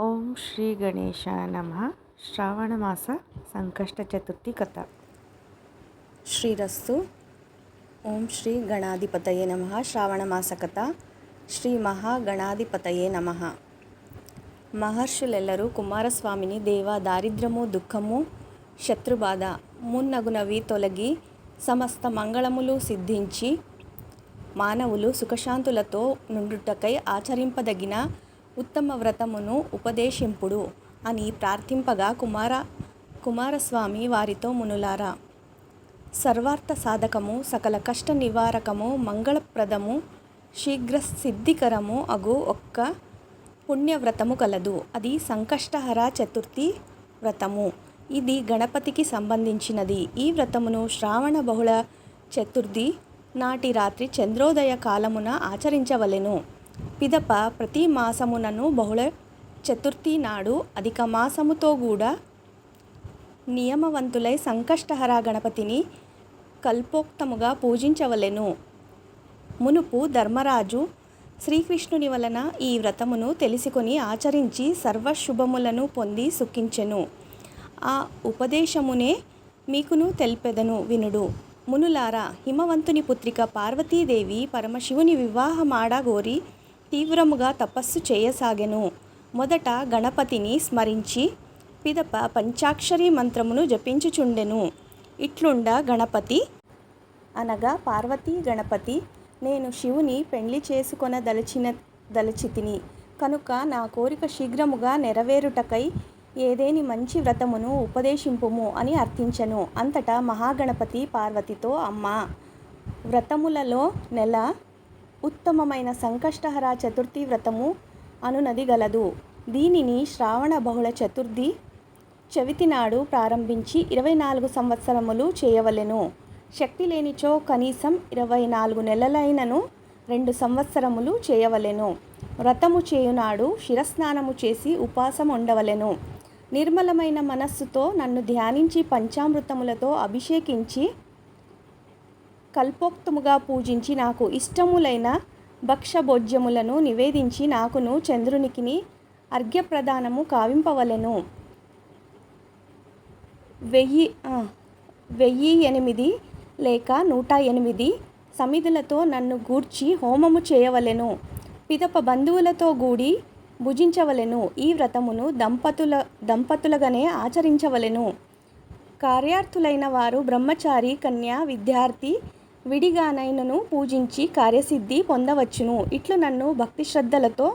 ఓం శ్రీ గణేశాయ నమః. శ్రావణమాస సంకష్ట చతుర్థి కథ. శ్రీరస్తు. ఓం శ్రీ గణాధిపతయే నమః. శ్రావణమాస కథ. శ్రీ మహాగణాధిపతయే నమః. మహర్షులెల్లరూ కుమారస్వామిని దేవా, దారిద్ర్యము దుఃఖము శత్రుబాధ మున్నగునవి తొలగి సమస్త మంగళములు సిద్ధించి మానవులు సుఖశాంతులతో నుండుటకై ఆచరింపదగిన ఉత్తమ వ్రతమును ఉపదేశింపుడు అని ప్రార్థింపగా కుమారస్వామి వారితో, మునులారా, సర్వార్థ సాధకము, సకల కష్ట నివారకము, మంగళప్రదము, శీఘ్ర సిద్ధికరము అగు ఒక్క పుణ్యవ్రతము కలదు. అది సంకష్టహర చతుర్థి వ్రతము. ఇది గణపతికి సంబంధించినది. ఈ వ్రతమును శ్రావణ బహుళ చతుర్థి నాటి రాత్రి చంద్రోదయ కాలమున ఆచరించవలెను. పిదప ప్రతి మాసమునను బహుళ చతుర్థి నాడు అధిక మాసముతో కూడా నియమవంతులై సంకష్టహర గణపతిని కల్పోక్తముగా పూజించవలెను. మునుపు ధర్మరాజు శ్రీకృష్ణుని వలన ఈ వ్రతమును తెలిసికొని ఆచరించి సర్వశుభములను పొంది సుఖించెను. ఆ ఉపదేశమునే మీకును తెలిపెదను, వినుడు. మునులారా, హిమవంతుని పుత్రిక పార్వతీదేవి పరమశివుని వివాహమాడగోరి తీవ్రముగా తపస్సు చేయసాగెను. మొదట గణపతిని స్మరించి పిదప పంచాక్షరి మంత్రమును జపించుచుండెను. ఇట్లుండ గణపతి అనగా పార్వతీ గణపతి, నేను శివుని పెండ్లి దలచితిని కనుక నా కోరిక శీఘ్రముగా నెరవేరుటకై ఏదేని మంచి వ్రతమును ఉపదేశింపుము అని అర్థించెను. అంతటా మహాగణపతి పార్వతితో, అమ్మా, వ్రతములలో నెల ఉత్తమమైన సంకష్టహర చతుర్థి వ్రతము అనునది గలదు. దీనిని శ్రావణ బహుళ చతుర్థి చవితి నాడు ప్రారంభించి 24 సంవత్సరములు చేయవలెను. శక్తి లేనిచో కనీసం 24 నెలలైనను 2 సంవత్సరములు చేయవలెను. వ్రతము చేయునాడు శిరస్నానము చేసి ఉపవాసం ఉండవలెను. నిర్మలమైన మనస్సుతో నన్ను ధ్యానించి పంచామృతములతో అభిషేకించి కల్పోక్తముగా పూజించి నాకు ఇష్టములైన భక్ష్యభోజ్యములను నివేదించి నాకును చంద్రునికిని అర్ఘ్యప్రదానము కావింపవలెను. 1008 లేక 108 సమిధులతో నన్ను గూర్చి హోమము చేయవలెను. పిదప బంధువులతో గూడి భుజించవలెను. ఈ వ్రతమును దంపతులుగానే ఆచరించవలెను. కార్యార్థులైన వారు బ్రహ్మచారి, కన్య, విద్యార్థి విడిగానైనను పూజించి కార్యసిద్ధి పొందవచ్చును. ఇట్లు నన్ను భక్తి శ్రద్ధలతో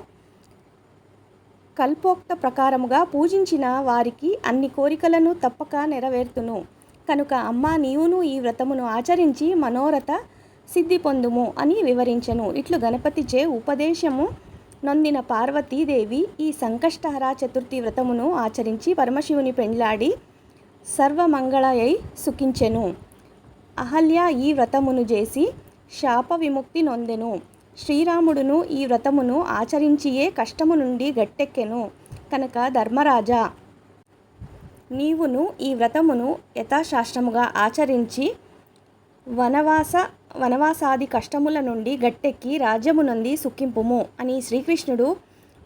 కల్పోక్త ప్రకారముగా పూజించిన వారికి అన్ని కోరికలను తప్పక నెరవేర్తును. కనుక అమ్మా, నీవును ఈ వ్రతమును ఆచరించి మనోరథ సిద్ధి పొందుము అని వివరించెను. ఇట్లు గణపతిచే ఉపదేశము నొందిన పార్వతీదేవి ఈ సంకష్టహర చతుర్థి వ్రతమును ఆచరించి పరమశివుని పెండ్లాడి సర్వమంగళయై సుఖించెను. అహల్య ఈ వ్రతమును చేసి శాప విముక్తి నొందెను. శ్రీరాముడును ఈ వ్రతమును ఆచరించియే కష్టము నుండి గట్టెక్కెను. కనుక ధర్మరాజా, నీవును ఈ వ్రతమును యథాశాస్త్రముగా ఆచరించి వనవాసాది కష్టముల నుండి గట్టెక్కి రాజ్యము నొంది సుఖింపుము అని శ్రీకృష్ణుడు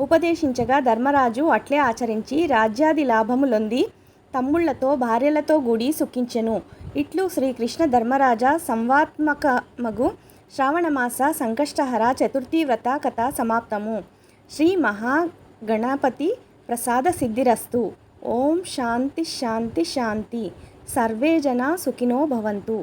ఉపదేశించగా ధర్మరాజు అట్లే ఆచరించి రాజ్యాది లాభములొంది తమ్ముళ్లతో భార్యలతో కూడి సుఖించెను. ఇట్లు శ్రీకృష్ణ ధర్మరాజ సంవాత్మకమగు శ్రావణమాస సంకష్టహర చతుర్థి వ్రత కథ సమాప్తము. శ్రీ మహాగణపతి ప్రసాద సిద్ధిరస్తు. ఓం శాంతి శాంతి శాంతి. సర్వే జనా సుఖినో భవంతు.